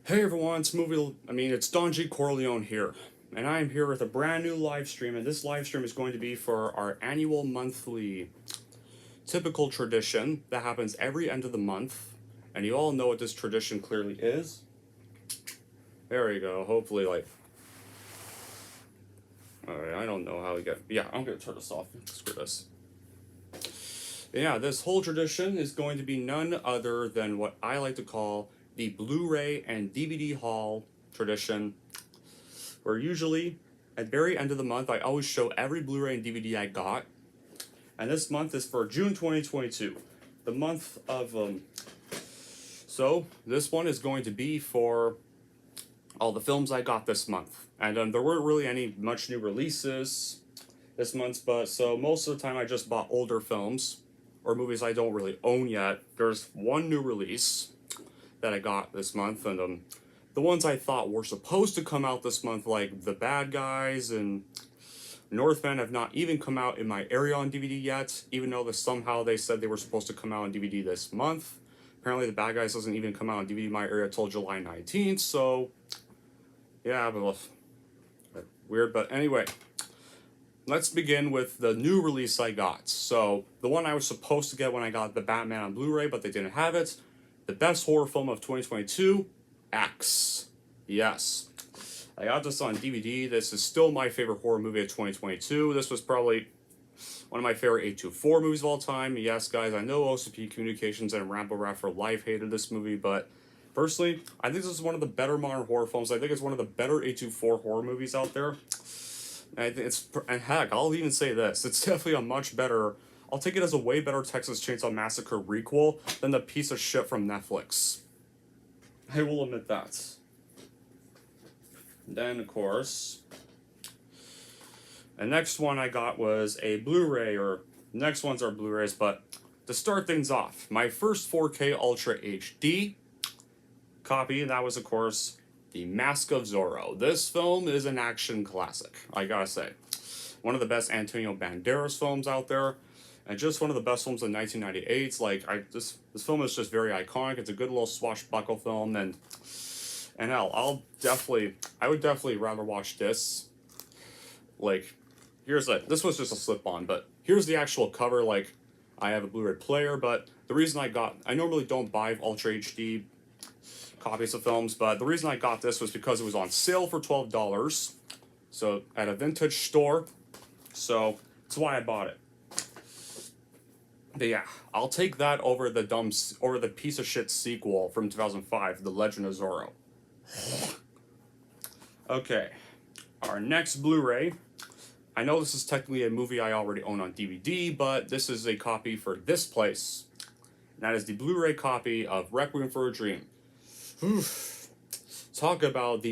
Hey everyone, it's Don G. Corleone here, and I am here with a brand new live stream, and this live stream is going to be for our annual monthly typical tradition that happens every end of the month, and you all know what this tradition clearly is. There we go, hopefully, alright, I don't know how we get, yeah, I'm gonna turn this off, screw this. Yeah, this whole tradition is going to be none other than what I like to call the Blu-ray and DVD haul tradition, where usually at the very end of the month I always show every Blu-ray and DVD I got, and this month is for June 2022, the month of so this one is going to be for all the films I got this month, and there weren't really any much new releases this month, but so most of the time I just bought older films or movies I don't really own yet. There's one new release that I got this month, and the ones I thought were supposed to come out this month, like The Bad Guys and Northman, have not even come out in my area on DVD yet, even though somehow they said they were supposed to come out on DVD this month. Apparently The Bad Guys doesn't even come out on DVD in my area until July 19th, so yeah, but weird. But anyway, let's begin with the new release I got. So the one I was supposed to get when I got the Batman on Blu-ray, but they didn't have it. The best horror film of 2022, X. Yes. I got this on DVD. This is still my favorite horror movie of 2022. This was probably one of my favorite A24 movies of all time. Yes, guys, I know OCP Communications and Rambo Rat for Life hated this movie, but personally, I think this is one of the better modern horror films. I think it's one of the better A24 horror movies out there. And I think and heck, I'll even say this, it's definitely a much better, I'll take it as a way better Texas Chainsaw Massacre requel than the piece of shit from Netflix. I will admit that. Then, of course, the next one I got was a Blu-ray, or next ones are Blu-rays, but to start things off, my first 4K Ultra HD copy, that was, of course, The Mask of Zorro. This film is an action classic, I gotta say. One of the best Antonio Banderas films out there, and just one of the best films in 1998. This film is just very iconic. It's a good little swashbuckle film, and hell, I would definitely rather watch this. Like, this was just a slip-on, but here's the actual cover. Like, I have a Blu-ray player, but the reason I normally don't buy Ultra HD copies of films, but the reason I got this was because it was on sale for $12, so at a vintage store, so that's why I bought it. But yeah, I'll take that over the piece of shit sequel from 2005, The Legend of Zorro. Okay, our next Blu-ray. I know this is technically a movie I already own on DVD, but this is a copy for this place. And that is the Blu-ray copy of Requiem for a Dream. Talk about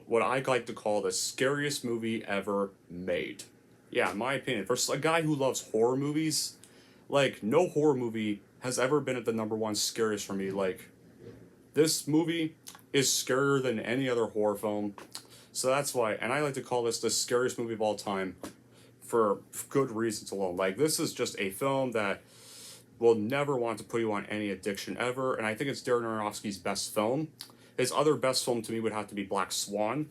what I like to call the scariest movie ever made. Yeah, in my opinion, for a guy who loves horror movies, like, no horror movie has ever been at the #1 scariest for me. Like, this movie is scarier than any other horror film. So that's why, and I like to call this the scariest movie of all time for good reasons alone. Like, this is just a film that will never want to put you on any addiction ever, and I think it's Darren Aronofsky's best film. His other best film to me would have to be Black Swan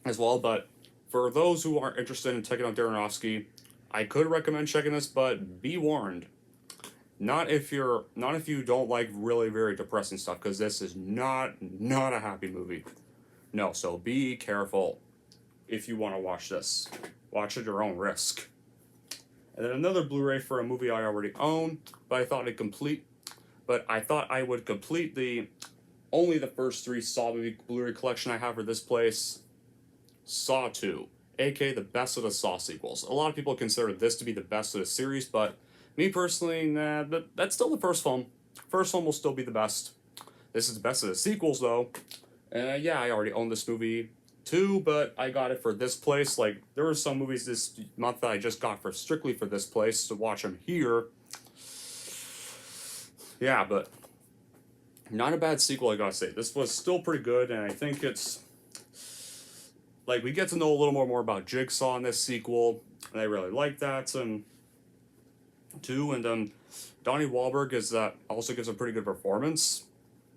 as well, but for those who aren't interested in checking out Darren Aronofsky, I could recommend checking this, but be warned. Not if you don't like really very depressing stuff, because this is not a happy movie. No, so be careful if you want to watch this. Watch at your own risk. And then another Blu-ray for a movie I already own, but I thought I would complete only the first 3 Saw movie Blu-ray collection I have for this place. Saw 2, aka the best of the Saw sequels. A lot of people consider this to be the best of the series, but me personally, nah, that's still the first film. First film will still be the best. This is the best of the sequels, though. And yeah, I already own this movie too, but I got it for this place. Like, there were some movies this month that I just got strictly for this place to watch them here. Yeah, but not a bad sequel, I gotta say. This was still pretty good, and I think it's like, we get to know a little more about Jigsaw in this sequel, and I really like that. And too, and Donnie Wahlberg also gives a pretty good performance.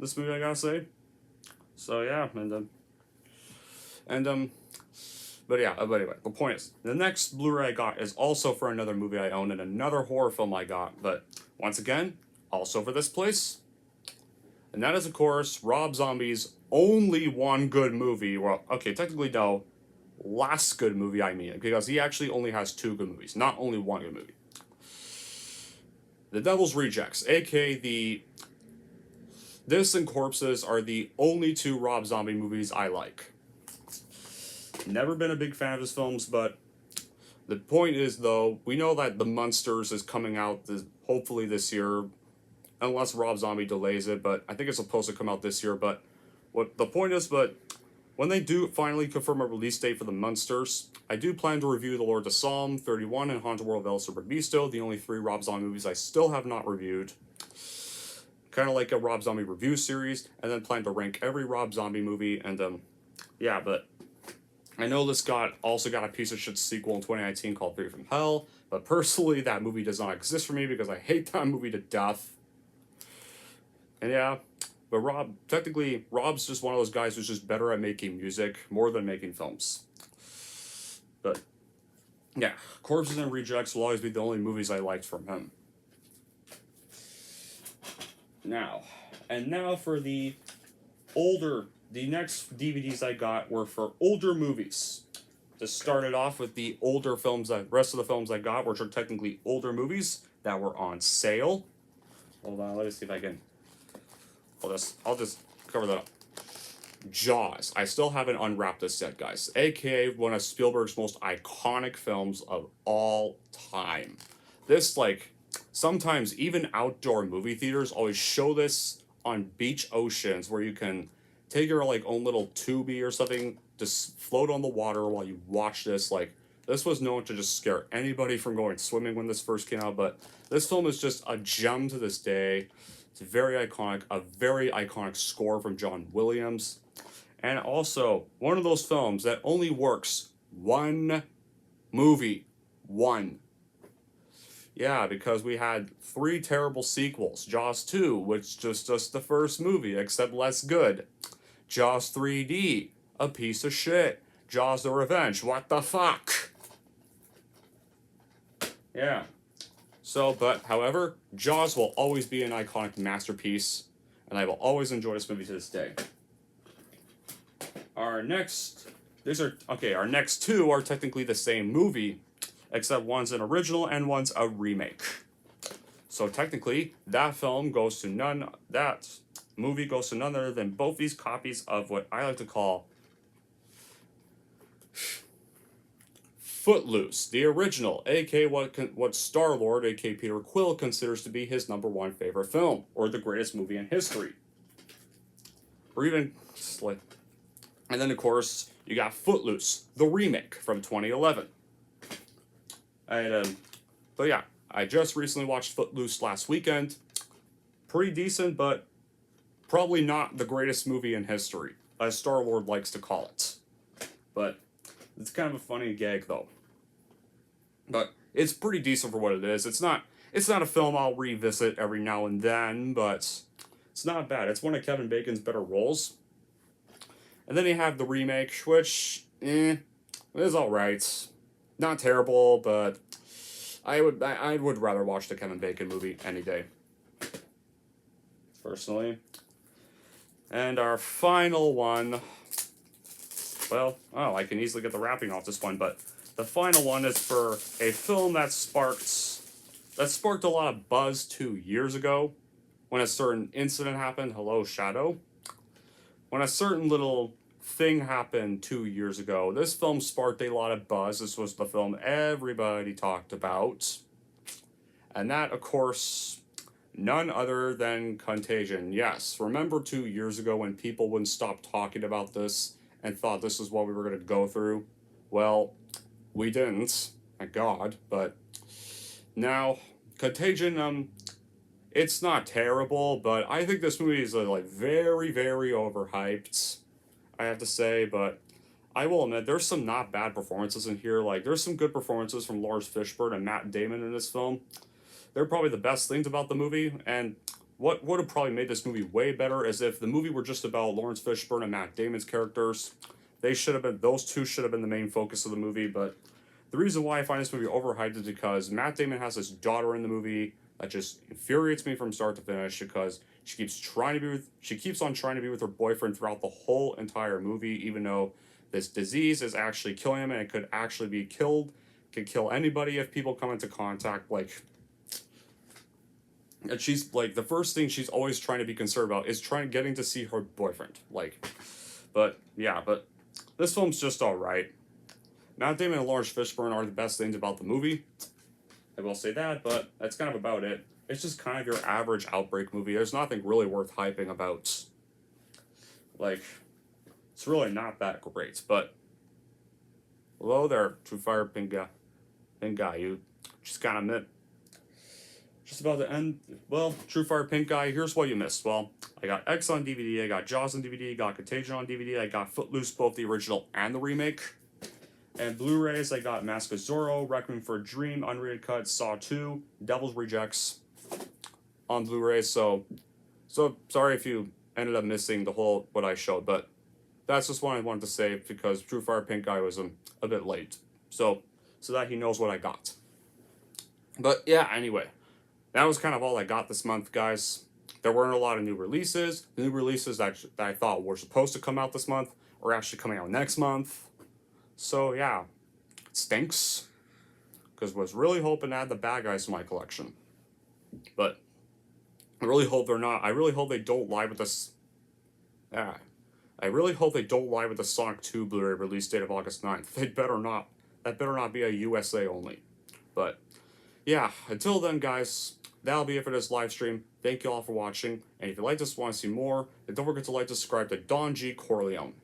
This movie, I gotta say. So yeah, but yeah, but anyway, the point is, the next Blu-ray I got is also for another movie I own and another horror film I got, but once again, also for this place. And that is, of course, Rob Zombie's only one good movie. Well, okay, technically no, last good movie I mean, because he actually only has 2 good movies, not only one good movie. The Devil's Rejects, aka This and Corpses are the only 2 Rob Zombie movies I like. Never been a big fan of his films, but the point is, though, we know that The Munsters is coming out hopefully this year, unless Rob Zombie delays it, but I think it's supposed to come out this year. But what the point is, but when they do finally confirm a release date for The Munsters, I do plan to review The Lord of Psalm, 31, and Haunted World of El Super Beasto, the only 3 Rob Zombie movies I still have not reviewed. Kind of like a Rob Zombie review series, and then plan to rank every Rob Zombie movie, and yeah, but I know this also got a piece of shit sequel in 2019 called Theory from Hell, but personally, that movie does not exist for me because I hate that movie to death. And yeah, but Rob's just one of those guys who's just better at making music more than making films. But yeah, Corpses and Rejects will always be the only movies I liked from him. Now for the next DVDs I got were for older movies. To start it off with the older films, the rest of the films I got, which are technically older movies that were on sale. Hold on, let me see if I can. I'll just cover that up. Jaws. I still haven't unwrapped this yet, guys. AKA one of Spielberg's most iconic films of all time. This, sometimes even outdoor movie theaters always show this on beach oceans where you can take your own little tubey or something, just float on the water while you watch this. This was known to just scare anybody from going swimming when this first came out, but this film is just a gem to this day. It's very iconic, a very iconic score from John Williams, and also one of those films that only works one movie. One. Yeah, because we had 3 terrible sequels. Jaws 2, which is just the first movie, except less good. Jaws 3D, a piece of shit. Jaws the Revenge, what the fuck? Yeah. So, but, however, Jaws will always be an iconic masterpiece, and I will always enjoy this movie to this day. Our next 2 are technically the same movie, except one's an original and one's a remake. So technically, that movie goes to none other than both these copies of what I like to call Footloose, the original, aka what Star-Lord, aka Peter Quill, considers to be his #1 favorite film, or the greatest movie in history. Or even, and then of course, you got Footloose, the remake from 2011. And, but yeah, I just recently watched Footloose last weekend. Pretty decent, but probably not the greatest movie in history, as Star-Lord likes to call it. But it's kind of a funny gag, though. But it's pretty decent for what it is. It's not a film I'll revisit every now and then, but it's not bad. It's one of Kevin Bacon's better roles. And then you have the remake, which, is alright. Not terrible, but I would rather watch the Kevin Bacon movie any day, personally. And our final one, I can easily get the wrapping off this one, but the final one is for a film that sparked a lot of buzz 2 years ago, when a certain incident happened. Hello, Shadow. When a certain little thing happened 2 years ago, this film sparked a lot of buzz. This was the film everybody talked about. And that, of course, none other than Contagion. Yes, remember 2 years ago when people wouldn't stop talking about this and thought this is what we were going to go through? Well, we didn't, thank God, but now, Contagion, it's not terrible, but I think this movie is, very, very overhyped, I have to say, but I will admit, there's some not bad performances in here. There's some good performances from Lawrence Fishburne and Matt Damon in this film. They're probably the best things about the movie, and what would have probably made this movie way better is if the movie were just about Lawrence Fishburne and Matt Damon's characters. Those two should have been the main focus of the movie, but the reason why I find this movie overhyped is because Matt Damon has this daughter in the movie that just infuriates me from start to finish because she keeps on trying to be with her boyfriend throughout the whole entire movie, even though this disease is actually killing him and it could actually be killed, could kill anybody if people come into contact, like. And she's like, the first thing she's always trying to be concerned about is getting to see her boyfriend, like. But yeah, but this film's just alright. Matt Damon and Lawrence Fishburne are the best things about the movie. I will say that, but that's kind of about it. It's just kind of your average outbreak movie. There's nothing really worth hyping about. Like, it's really not that great, but hello there, True Fire Pink Guy. You just kind of admit. Just about to end. Well, True Fire Pink Guy, here's what you missed. Well, I got X on DVD, I got Jaws on DVD, I got Contagion on DVD, I got Footloose, both the original and the remake. And Blu-rays, I got Mask of Zorro, Requiem for a Dream, Unrated Cut, Saw 2, Devil's Rejects on Blu-ray. So sorry if you ended up missing the whole what I showed, but that's just what I wanted to say because True Fire Pink Guy was a bit late. So that he knows what I got. But yeah, anyway, that was kind of all I got this month, guys. There weren't a lot of new releases. The new releases that I thought were supposed to come out this month are actually coming out next month. So yeah, it stinks. Because I was really hoping to add the bad guys to my collection. But I really hope they're not. I really hope they don't lie with this. Yeah. I really hope they don't lie with the Sonic 2 Blu-ray release date of August 9th. They better not. That better not be a USA only. But yeah, until then, guys, that'll be it for this live stream. Thank you all for watching. And if you like this, want to see more, then don't forget to like, subscribe to Don G. Corleone.